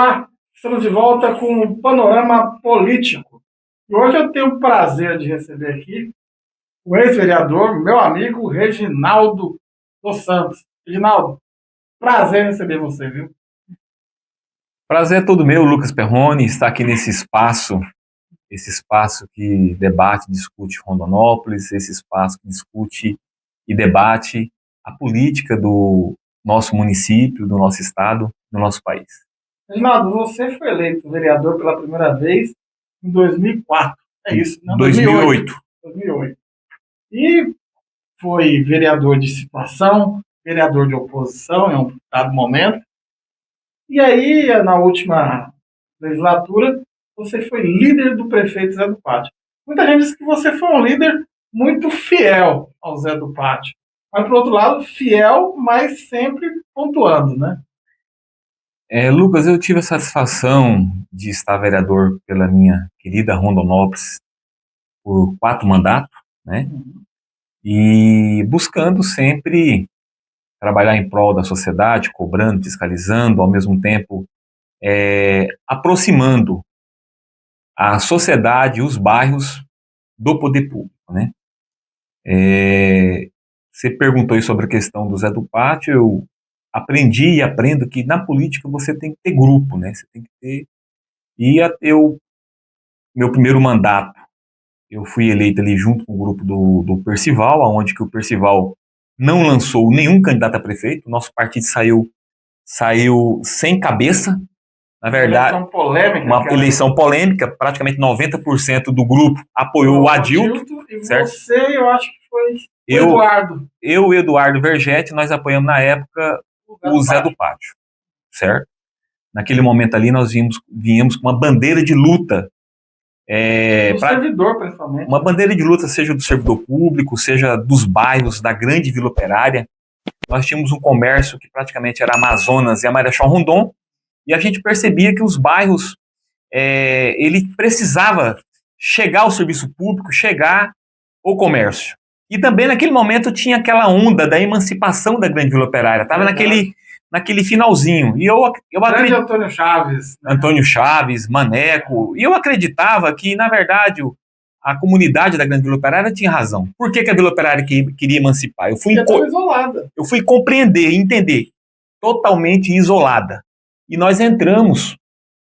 Olá, estamos de volta com o Panorama Político. E hoje eu tenho o prazer de receber aqui o ex-vereador, meu amigo Reginaldo dos Santos. Reginaldo, prazer em receber você, viu? Prazer é todo meu, Lucas Perrone, estar aqui nesse espaço, esse espaço que debate, discute Rondonópolis, esse espaço que discute e debate a política do nosso município, do nosso estado, do nosso país. Reginaldo, você foi eleito vereador pela primeira vez em 2004, é isso, né? 2008. 2008. E foi vereador de situação, vereador de oposição em um dado momento. E aí, na última legislatura, você foi líder do prefeito Zé do Pátio. Muita gente diz que você foi um líder muito fiel ao Zé do Pátio. Mas, por outro lado, fiel, mas sempre pontuando, né? Lucas, eu tive a satisfação de estar vereador pela minha querida Rondonópolis por 4 mandatos, né? E buscando sempre trabalhar em prol da sociedade, cobrando, fiscalizando, ao mesmo tempo aproximando a sociedade e os bairros do poder público, né? Você perguntou aí sobre a questão do Zé do Pátio, eu aprendi e aprendo que na política você tem que ter grupo, né? Você tem que ter... Meu primeiro mandato, eu fui eleito ali junto com o grupo do Percival, onde que o Percival não lançou nenhum candidato a prefeito, o nosso partido saiu sem cabeça, na verdade, uma eleição polêmica, praticamente 90% do grupo apoiou o Adilto, e certo? Você, eu acho que foi o Eduardo. Eu e o Eduardo Vergetti, nós apoiamos na época o Zé do Pátio, certo? Naquele momento ali nós viemos com uma bandeira de luta. Servidor, principalmente. Uma bandeira de luta, seja do servidor público, seja dos bairros da grande Vila Operária. Nós tínhamos um comércio que praticamente era Amazonas e a Marechal Rondon, e a gente percebia que os bairros, ele precisava chegar ao serviço público, chegar ao comércio. E também naquele momento tinha aquela onda da emancipação da grande Vila Operária, estava naquele finalzinho. E eu acredito... Antônio Chaves. Né? Antônio Chaves, Maneco, e eu acreditava que, na verdade, a comunidade da grande Vila Operária tinha razão. Por que a Vila Operária queria emancipar? Eu fui compreender, entender, totalmente isolada. E nós entramos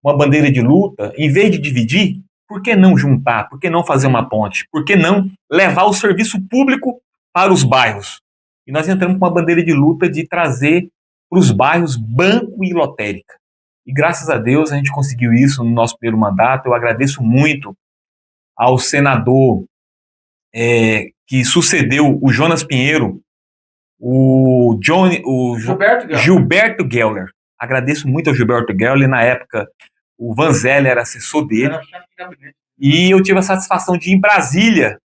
uma bandeira de luta, em vez de dividir, por que não juntar? Por que não fazer uma ponte? Por que não levar o serviço público para os bairros? E nós entramos com uma bandeira de luta de trazer para os bairros banco e lotérica. E graças a Deus a gente conseguiu isso no nosso primeiro mandato. Eu agradeço muito ao senador que sucedeu o Jonas Pinheiro, o Gilberto Geller. Agradeço muito ao Gilberto Geller. Na época, o Vanzelli era assessor dele. E eu tive a satisfação de ir em Brasília.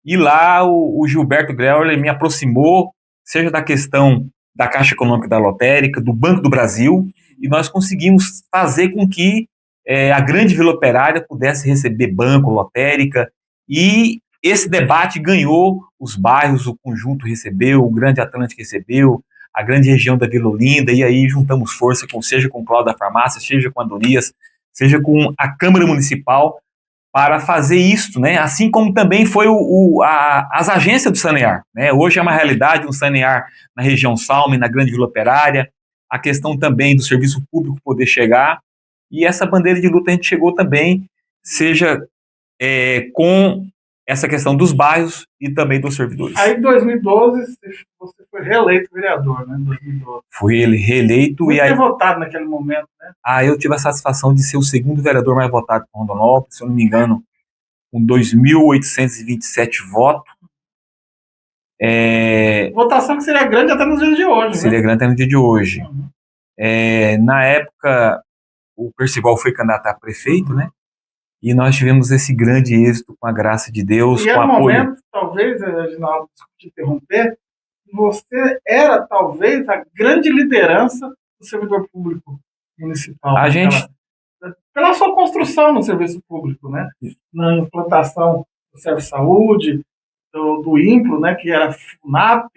E lá o Gilberto Geller me aproximou, seja da questão da Caixa Econômica da Lotérica, do Banco do Brasil, e nós conseguimos fazer com que a grande Vila Operária pudesse receber banco, lotérica, e esse debate ganhou os bairros, o conjunto recebeu, o Grande Atlântico recebeu, a grande região da Vila Olinda, e aí juntamos força, seja com o Cláudio da Farmácia, seja com a Adonias, seja com a Câmara Municipal, para fazer isso, né? Assim como também foi as agências do Sanear, né? Hoje é uma realidade um Sanear na região Salme, na grande Vila Operária, a questão também do serviço público poder chegar, e essa bandeira de luta a gente chegou também, seja com essa questão dos bairros e também dos servidores. Aí em 2012 você foi reeleito vereador, né? Em 2012. Fui reeleito. Você ter votado naquele momento, né? Eu tive a satisfação de ser o segundo vereador mais votado por Rondonópolis, se eu não me engano, com 2.827 votos. Votação que seria grande até nos dias de hoje, seria, né? Grande até no dia de hoje. Uhum. Na época, o Percival foi candidato a prefeito, né? E nós tivemos esse grande êxito com a graça de Deus, com o apoio. E momento, talvez, Reginaldo, desculpe te interromper, você era talvez a grande liderança do servidor público municipal. Pela sua construção no serviço público, né? Na implantação do Serviço de Saúde, do INPRO, né? Que era FUNAP,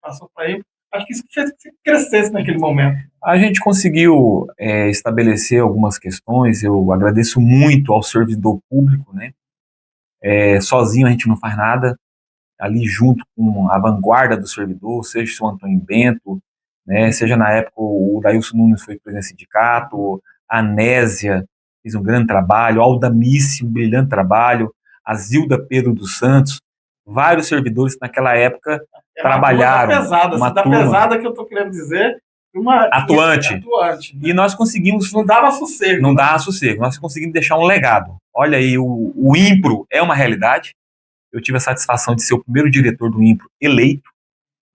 passou para INPRO. Acho que isso fez que você crescesse naquele momento. A gente conseguiu estabelecer algumas questões. Eu agradeço muito ao servidor público, né? Sozinho a gente não faz nada. Ali junto com a vanguarda do servidor, seja o seu Antônio Bento, né, seja na época o Dailson Nunes foi presidente do sindicato, a Anésia fez um grande trabalho, a Aldamice, um brilhante trabalho, a Zilda Pedro dos Santos, vários servidores que naquela época trabalharam. Uma turma pesada que eu estou querendo dizer, atuante. Né? E nós conseguimos... Não dava sossego. Não dava sossego. Nós conseguimos deixar um legado. Olha aí, o IMPRO é uma realidade. Eu tive a satisfação de ser o primeiro diretor do IMPRO eleito.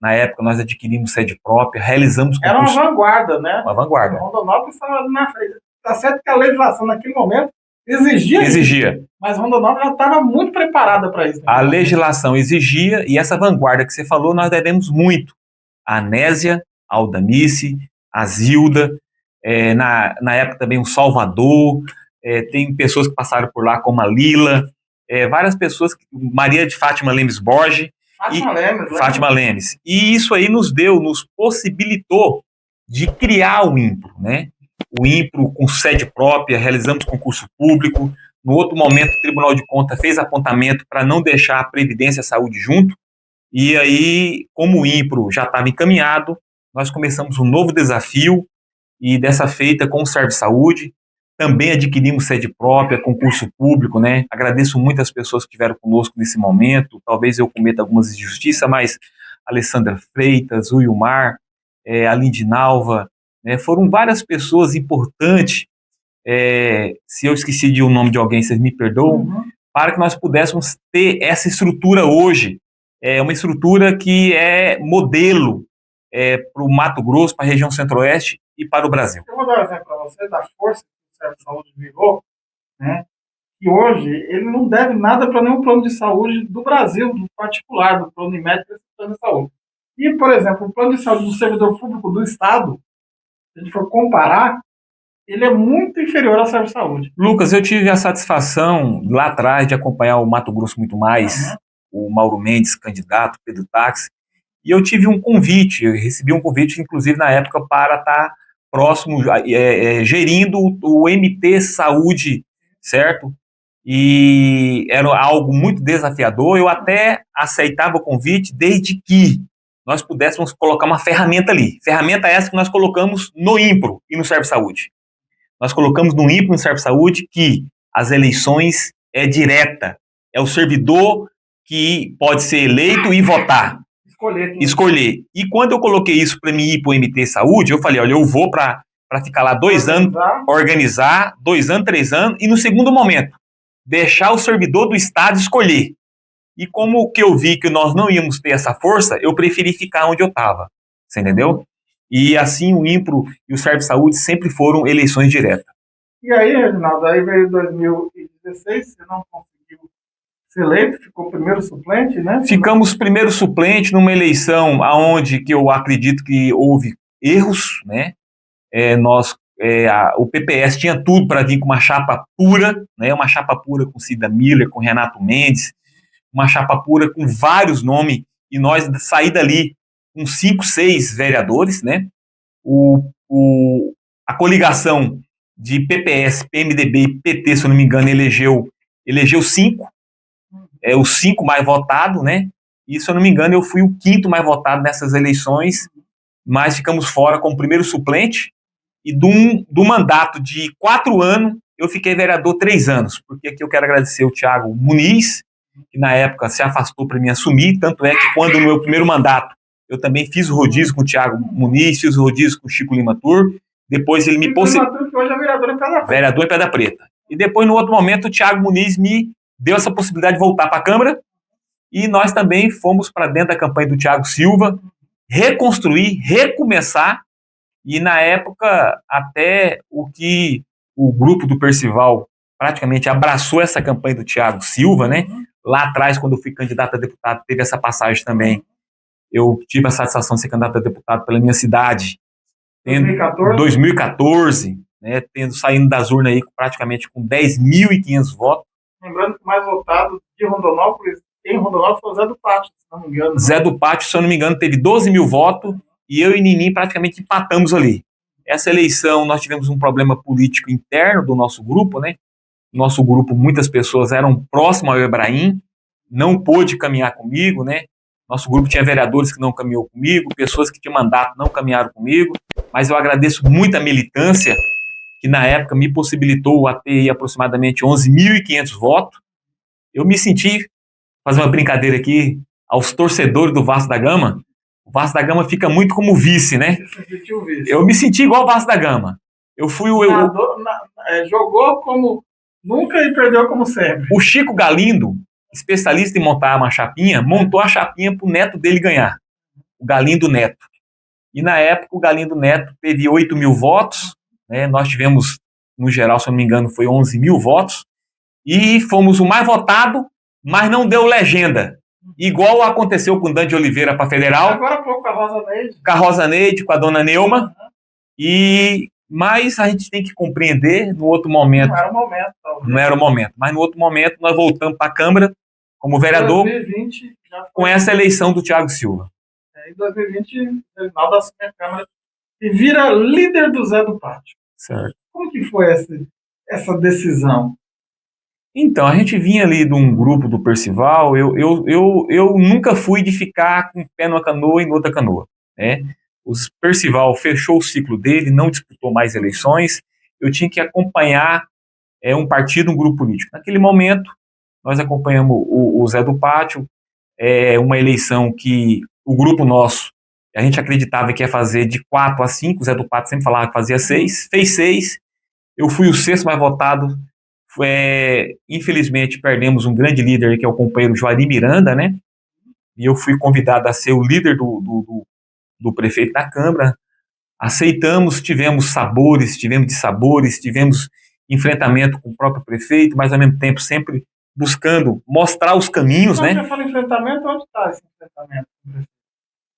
Na época, nós adquirimos sede própria, realizamos concurso. Era uma vanguarda, né? Uma vanguarda. Rondonópolis estava na frente. Está certo que a legislação, naquele momento, exigia isso, mas Rondonópolis já estava muito preparada para isso. A legislação exigia, e essa vanguarda que você falou, nós devemos muito. A Anésia, a Aldamice, a Zilda, na época também o Salvador, tem pessoas que passaram por lá, como a Lila, várias pessoas, Maria de Fátima Lemes Borges, Fátima Lemes. E isso aí nos possibilitou de criar o IMPRO, né? O IMPRO com sede própria, realizamos concurso público. No outro momento, o Tribunal de Contas fez apontamento para não deixar a Previdência e a Saúde junto. E aí, como o IMPRO já estava encaminhado, nós começamos um novo desafio, e dessa feita com o Serviço Saúde. Também adquirimos sede própria, concurso público, né? Agradeço muito as pessoas que estiveram conosco nesse momento. Talvez eu cometa algumas injustiças, mas Alessandra Freitas, o Wilmar, a Lindinalva, né? Foram várias pessoas importantes. Se eu esqueci de um nome de alguém, vocês me perdoam, para que nós pudéssemos ter essa estrutura hoje. Uma estrutura que é modelo para o Mato Grosso, para a região centro-oeste e para o Brasil. Eu vou dar um exemplo para você da força o Serviço de Saúde virou, né? E hoje ele não deve nada para nenhum plano de saúde do Brasil, do particular, do plano de médico desse plano de saúde. E, por exemplo, o plano de saúde do servidor público do Estado, se a gente for comparar, ele é muito inferior ao Serviço de Saúde. Lucas, eu tive a satisfação lá atrás de acompanhar o Mato Grosso Muito Mais, o Mauro Mendes, candidato, Pedro Táxi, e eu tive um convite, eu recebi um convite, inclusive na época, para estar próximo, gerindo o MT Saúde, certo? E era algo muito desafiador. Eu até aceitava o convite desde que nós pudéssemos colocar uma ferramenta ali. Ferramenta essa que nós colocamos no IMPRO e no Serviço Saúde. Nós colocamos no IMPRO e no Serviço Saúde que as eleições é direta. É o servidor que pode ser eleito e votar. Escolher. E quando eu coloquei isso para mim ir para o MT Saúde, eu falei, olha, eu vou para ficar lá 2 anos, organizar, 2 anos, 3 anos, e no segundo momento, deixar o servidor do Estado escolher. E como que eu vi que nós não íamos ter essa força, eu preferi ficar onde eu estava. Você entendeu? E assim o IMPRO e o Serviço de Saúde sempre foram eleições diretas. E aí, Reginaldo, aí veio 2016, você não conseguiu ser eleito, ficou primeiro suplente, né? Ficamos primeiro suplente numa eleição onde que eu acredito que houve erros, né? O PPS tinha tudo para vir com uma chapa pura, né? Uma chapa pura com Cida Miller, com Renato Mendes, uma chapa pura com vários nomes, e nós saí dali com 5, 6 vereadores, né? A coligação de PPS, PMDB e PT, se eu não me engano, elegeu 5, os 5 mais votados, né? E, se eu não me engano, eu fui o 5º mais votado nessas eleições, mas ficamos fora como primeiro suplente, e do mandato de 4 anos, eu fiquei vereador 3 anos, porque aqui eu quero agradecer o Thiago Muniz, que na época se afastou para me assumir, tanto é que quando no meu primeiro mandato, eu também fiz o rodízio com o Thiago Muniz, fiz o rodízio com o Chico Lima Tur, depois ele me possibilitou... que hoje é vereador em Pedra Preta. Vereador em Pedra Preta. E depois, no outro momento, o Thiago Muniz me deu essa possibilidade de voltar para a Câmara, e nós também fomos para dentro da campanha do Thiago Silva, reconstruir, recomeçar, e na época, até o que o grupo do Percival praticamente abraçou essa campanha do Thiago Silva, né? Lá atrás, quando eu fui candidato a deputado, teve essa passagem também. Eu tive a satisfação de ser candidato a deputado pela minha cidade. 2014, né? Saindo das urnas aí praticamente com 10.500 votos. Lembrando que o mais votado de Rondonópolis, em Rondonópolis, foi o Zé do Pátio, se não me engano. Zé do Pátio, se eu não me engano, teve 12 mil votos, e eu e Ninim praticamente empatamos ali. Essa eleição nós tivemos um problema político interno do nosso grupo, né? Nosso grupo, muitas pessoas eram próximas ao Ebrahim, não pôde caminhar comigo, né? Nosso grupo tinha vereadores que não caminhou comigo, pessoas que tinham mandato não caminharam comigo, mas eu agradeço muito a militância, que na época me possibilitou a ter aproximadamente 11.500 votos. Eu me senti, fazer uma brincadeira aqui, aos torcedores do Vasco da Gama, o Vasco da Gama fica muito como vice, né? Eu me senti igual o Vasco da Gama. Eu fui jogou como nunca e perdeu como sempre. O Chico Galindo, especialista em montar uma chapinha, montou a chapinha para o neto dele ganhar, o Galindo Neto. E na época o Galindo Neto teve 8.000 votos, né? Nós tivemos, no geral, se eu não me engano, foi 11.000 votos, e fomos o mais votado, mas não deu legenda. Igual aconteceu com o Dante Oliveira para federal. Agora há pouco com a Rosa Neide. Com a Rosa Neide, com a dona Neuma. Mas a gente tem que compreender no outro momento. Não era o momento. Talvez. Não era o momento. Mas no outro momento nós voltamos para a Câmara como vereador 2020 já foi com essa eleição do Thiago Silva. Em 2020, Reginaldo assume a Câmara e vira líder do Zé do Pátio. Certo. Como que foi essa decisão? Então, a gente vinha ali de um grupo do Percival, eu nunca fui de ficar com um pé numa canoa e noutra canoa, né? O Percival fechou o ciclo dele, não disputou mais eleições, eu tinha que acompanhar um partido, um grupo político. Naquele momento, nós acompanhamos o Zé do Pátio, uma eleição que o grupo nosso, a gente acreditava que ia fazer de 4 a 5, o Zé do Pátio sempre falava que fazia 6, fez 6, eu fui o 6º mais votado. Infelizmente perdemos um grande líder, que é o companheiro Juari Miranda, né? E eu fui convidado a ser o líder do prefeito da Câmara. Aceitamos, tivemos sabores, tivemos dissabores, tivemos enfrentamento com o próprio prefeito, mas ao mesmo tempo sempre buscando mostrar os caminhos, né? Você fala enfrentamento, onde está esse enfrentamento?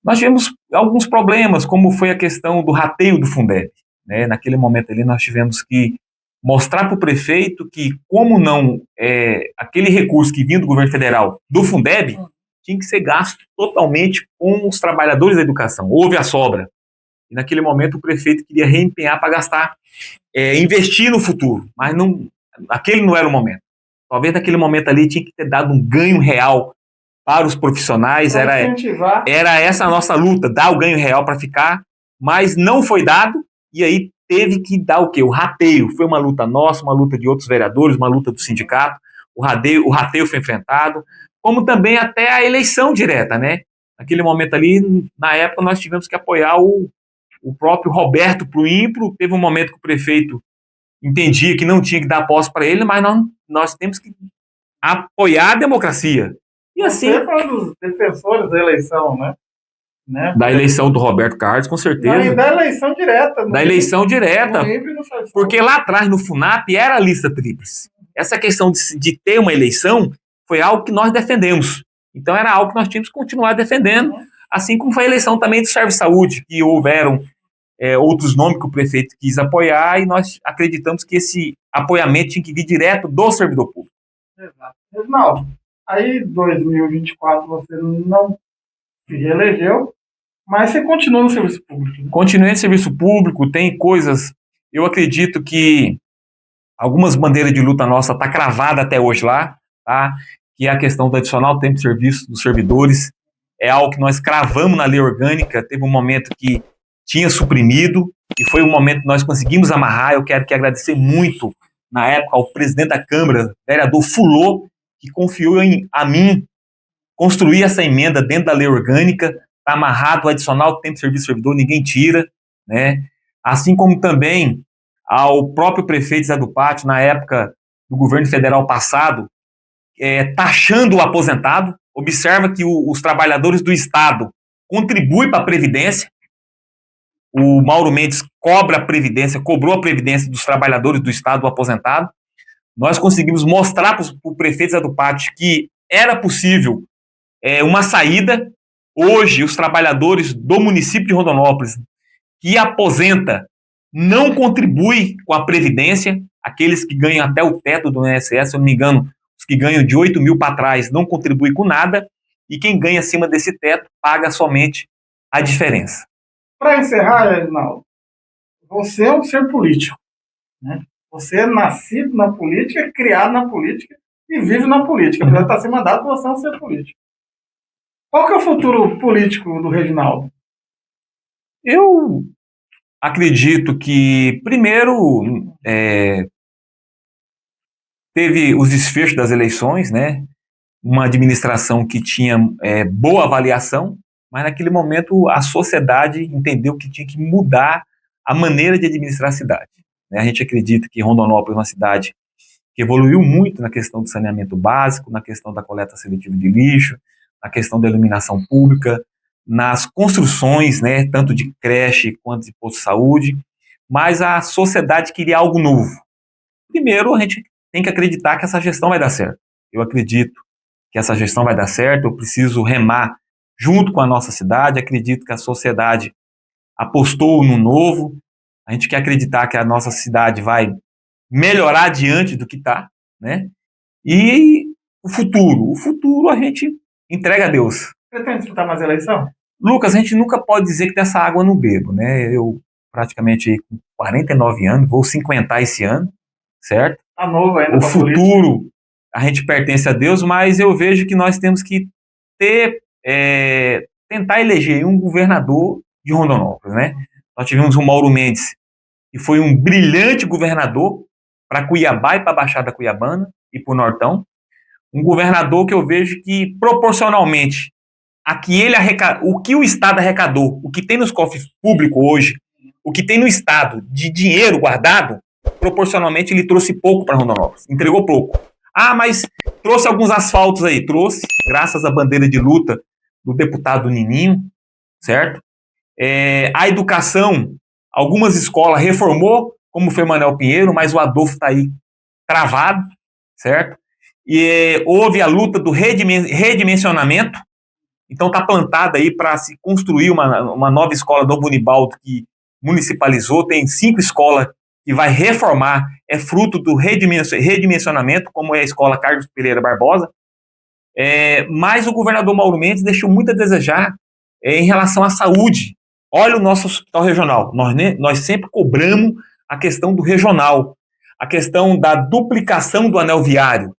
Nós tivemos alguns problemas, como foi a questão do rateio do Fundeb, né? Naquele momento ali nós tivemos que mostrar para o prefeito que, como não, aquele recurso que vinha do governo federal, do Fundeb, tinha que ser gasto totalmente com os trabalhadores da educação. Houve a sobra. E naquele momento o prefeito queria reempenhar para gastar, investir no futuro, mas aquele não era o momento. Talvez naquele momento ali tinha que ter dado um ganho real para os profissionais, era essa a nossa luta, dar o ganho real para ficar, mas não foi dado, e aí teve que dar o quê? O rateio. Foi uma luta nossa, uma luta de outros vereadores, uma luta do sindicato. O rateio foi enfrentado, como também até a eleição direta, né? Naquele momento ali, na época, nós tivemos que apoiar o próprio Roberto pro IMPRO. Teve um momento que o prefeito entendia que não tinha que dar posse para ele, mas nós temos que apoiar a democracia. E assim, você foi um dos defensores da eleição, né? Da eleição do Roberto Carlos, com certeza. Da eleição direta. Da eleição direta. Porque lá atrás, no FUNAP, era a lista tríplice. Essa questão de ter uma eleição foi algo que nós defendemos. Então, era algo que nós tínhamos que continuar defendendo. Assim como foi a eleição também do Serviço Saúde, que houveram outros nomes que o prefeito quis apoiar, e nós acreditamos que esse apoiamento tinha que vir direto do servidor público. Exato. Reginaldo, aí em 2024 você não se reelegeu, mas você continua no serviço público. Né? Continuei no serviço público, tem coisas... Eu acredito que algumas bandeiras de luta nossa estão cravadas até hoje lá, tá? Que é a questão do adicional tempo de serviço dos servidores. É algo que nós cravamos na lei orgânica. Teve um momento que tinha suprimido, e foi um momento que nós conseguimos amarrar. Eu quero agradecer muito, na época, ao presidente da Câmara, vereador Fulô, que confiou a mim construir essa emenda dentro da lei orgânica. Está amarrado o adicional tempo de serviço do servidor, ninguém tira, né? Assim como também ao próprio prefeito Zé do Pátio, na época do governo federal passado, taxando o aposentado. Observa que os trabalhadores do Estado contribuem para a Previdência. O Mauro Mendes cobrou a Previdência dos trabalhadores do Estado, do aposentado. Nós conseguimos mostrar para o prefeito Zé do Pátio que era possível uma saída. Hoje, os trabalhadores do município de Rondonópolis que aposenta não contribuem com a Previdência. Aqueles que ganham até o teto do INSS, se eu não me engano, os que ganham de 8.000 para trás não contribuem com nada, e quem ganha acima desse teto paga somente a diferença. Para encerrar, Reginaldo, você é um ser político, né? Você é nascido na política, criado na política e vive na política. Apesar de estar sem mandato, você é um ser político. Qual que é o futuro político do Reginaldo? Eu acredito que, primeiro, teve os desfechos das eleições, né? Uma administração que tinha boa avaliação, mas naquele momento a sociedade entendeu que tinha que mudar a maneira de administrar a cidade. A gente acredita que Rondonópolis é uma cidade que evoluiu muito na questão do saneamento básico, na questão da coleta seletiva de lixo, na questão da iluminação pública, nas construções, né, tanto de creche quanto de posto de saúde, mas a sociedade queria algo novo. Primeiro, a gente tem que acreditar que essa gestão vai dar certo. Eu acredito que essa gestão vai dar certo, eu preciso remar junto com a nossa cidade, acredito que a sociedade apostou no novo, a gente quer acreditar que a nossa cidade vai melhorar diante do que está, né? E o futuro a gente entrega a Deus. Pretende disputar mais eleição? Lucas, a gente nunca pode dizer que dessa água não bebo, né? Eu praticamente com 49 anos, vou 50 esse ano, certo? Tá novo ainda. O futuro, a gente pertence a Deus, mas eu vejo que nós temos que tentar eleger um governador de Rondonópolis, né? Nós tivemos o Mauro Mendes, que foi um brilhante governador para Cuiabá e para a Baixada Cuiabana e para o Nortão. Um governador que eu vejo que, proporcionalmente, o que o Estado arrecadou, o que tem nos cofres públicos hoje, o que tem no Estado de dinheiro guardado, proporcionalmente ele trouxe pouco para Rondonópolis, entregou pouco. Ah, mas trouxe alguns asfaltos aí, trouxe, graças à bandeira de luta do deputado Nininho, certo? A educação, algumas escolas reformou, como foi Manuel Pinheiro, mas o Adolfo está aí travado, certo? E houve a luta do redimensionamento, então está plantada aí para se construir uma nova escola do Unibaldo que municipalizou, tem 5 escolas que vai reformar, é fruto do redimensionamento, como é a escola Carlos Pereira Barbosa, mas o governador Mauro Mendes deixou muito a desejar em relação à saúde. Olha o nosso hospital regional, nós sempre cobramos a questão do regional, a questão da duplicação do anel viário.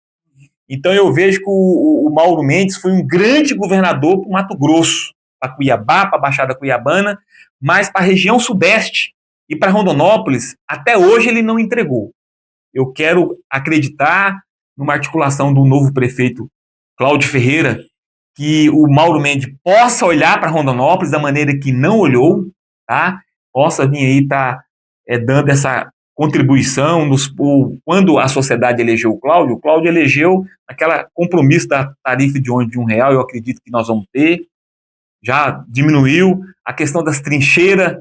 Então eu vejo que o Mauro Mendes foi um grande governador para o Mato Grosso, para Cuiabá, para a Baixada Cuiabana, mas para a região sudeste e para Rondonópolis, até hoje ele não entregou. Eu quero acreditar numa articulação do novo prefeito Cláudio Ferreira, que o Mauro Mendes possa olhar para Rondonópolis da maneira que não olhou, tá? Possa vir aí estar dando essa contribuição. Quando a sociedade elegeu o Cláudio elegeu aquele compromisso da tarifa de ônibus de R$1, eu acredito que nós vamos ter, já diminuiu, a questão das trincheiras,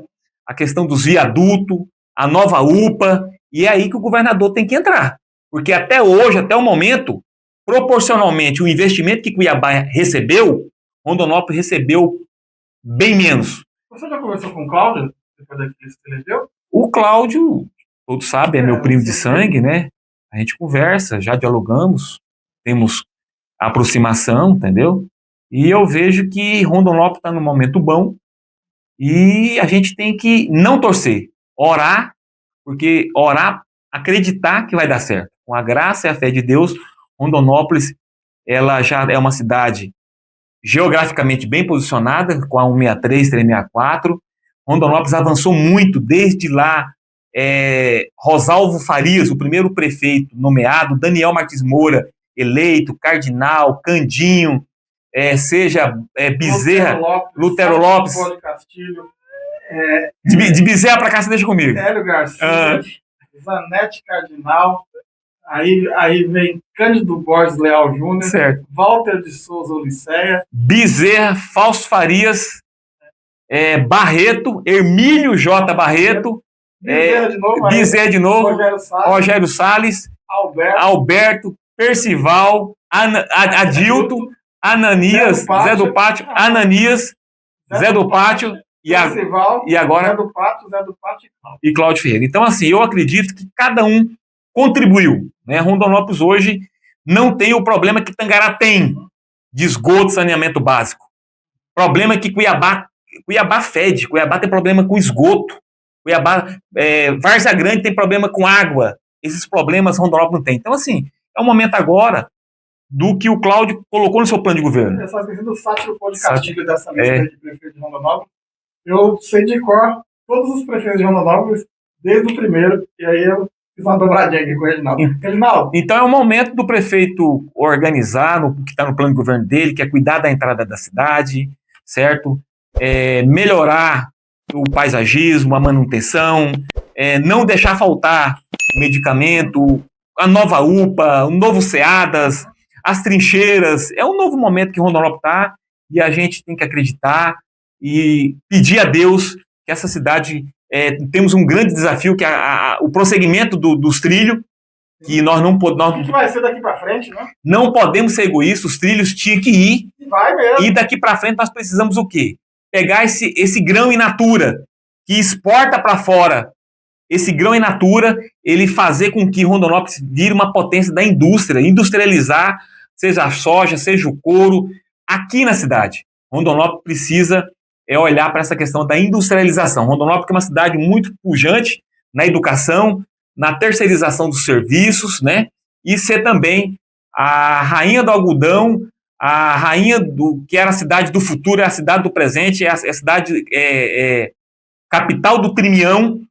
a questão dos viadutos, a nova UPA, e é aí que o governador tem que entrar, porque até hoje, até o momento, proporcionalmente, o investimento que Cuiabá recebeu, Rondonópolis recebeu bem menos. Você já conversou com o Cláudio, depois daquilo que você elegeu? O Cláudio, todos sabem, é meu primo de sangue, né? A gente conversa, já dialogamos, temos aproximação, entendeu? E eu vejo que Rondonópolis está num momento bom e a gente tem que não torcer, orar, porque orar, acreditar que vai dar certo. Com a graça e a fé de Deus, Rondonópolis, ela já é uma cidade geograficamente bem posicionada, com a 163, 364. Rondonópolis avançou muito desde lá. Rosalvo Farias, o primeiro prefeito nomeado, Daniel Martins Moura, eleito, Cardinal, Candinho, seja Bezerra, Lutero Lopes, de Bezerra para cá, você deixa comigo. Hélio Garcia, Zanete Cardinal, aí vem Cândido Borges Leal Júnior, certo. Walter de Souza Oliceia, Bezerra, Fausto Farias, Barreto, Hermílio J. Barreto, Bezerra de novo, Rogério Salles, Alberto, Percival, Adilton, Ananias, Zé do Pátio, Ananias, Zé do Pátio e agora Zé do Pátio e Cláudio Ferreira. Então, assim, eu acredito que cada um contribuiu, né? Rondonópolis hoje não tem o problema que Tangará tem de esgoto, saneamento básico. O problema é que Cuiabá Cuiabá fede, Cuiabá tem problema com esgoto, Cuiabá, Várzea Grande tem problema com água, esses problemas Rondonópolis não tem. Então, assim, é o momento agora do que o Cláudio colocou no seu plano de governo. Essa questão do Sátiro de Castilho dessa lista de prefeitos de Rondonópolis, eu sei de cor todos os prefeitos de Rondonópolis, desde o primeiro, e aí eu fiz uma dobradinha aqui com o Reginaldo. Então é o momento do prefeito organizar o que está no plano de governo dele, que é cuidar da entrada da cidade, certo? Melhorar o paisagismo, a manutenção, não deixar faltar medicamento, a nova UPA, o novo SEADAS, as trincheiras. É um novo momento que Rondonópolis está e a gente tem que acreditar e pedir a Deus que essa cidade... temos um grande desafio, que é o prosseguimento dos trilhos, que nós não podemos... O que vai ser daqui para frente, né? Não podemos ser egoístas, os trilhos tinham que ir. E vai mesmo. E daqui para frente nós precisamos o quê? Pegar esse grão in natura, que exporta para fora, esse grão in natura, ele fazer com que Rondonópolis vire uma potência da indústria, industrializar, seja a soja, seja o couro, aqui na cidade. Rondonópolis precisa olhar para essa questão da industrialização. Rondonópolis é uma cidade muito pujante na educação, na terceirização dos serviços, né? E ser também a rainha do algodão, a rainha do que era a cidade do futuro, é a cidade do presente, é a cidade capital do Trimião,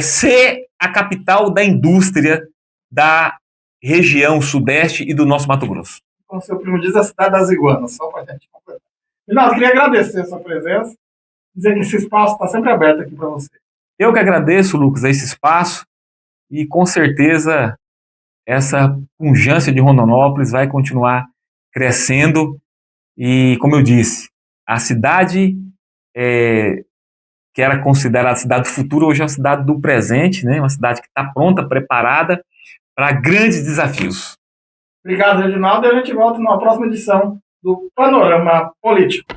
ser a capital da indústria da região sudeste e do nosso Mato Grosso. Como seu primo diz, a cidade das iguanas, só para a gente completar. Renato, queria agradecer a sua presença, dizer que esse espaço está sempre aberto aqui para você. Eu que agradeço, Lucas, a esse espaço e com certeza essa pujança de Rondonópolis vai continuar crescendo e, como eu disse, a cidade que era considerada a cidade do futuro, hoje é uma cidade do presente, né? Uma cidade que está pronta, preparada para grandes desafios. Obrigado, Reginaldo, e a gente volta numa próxima edição do Panorama Político.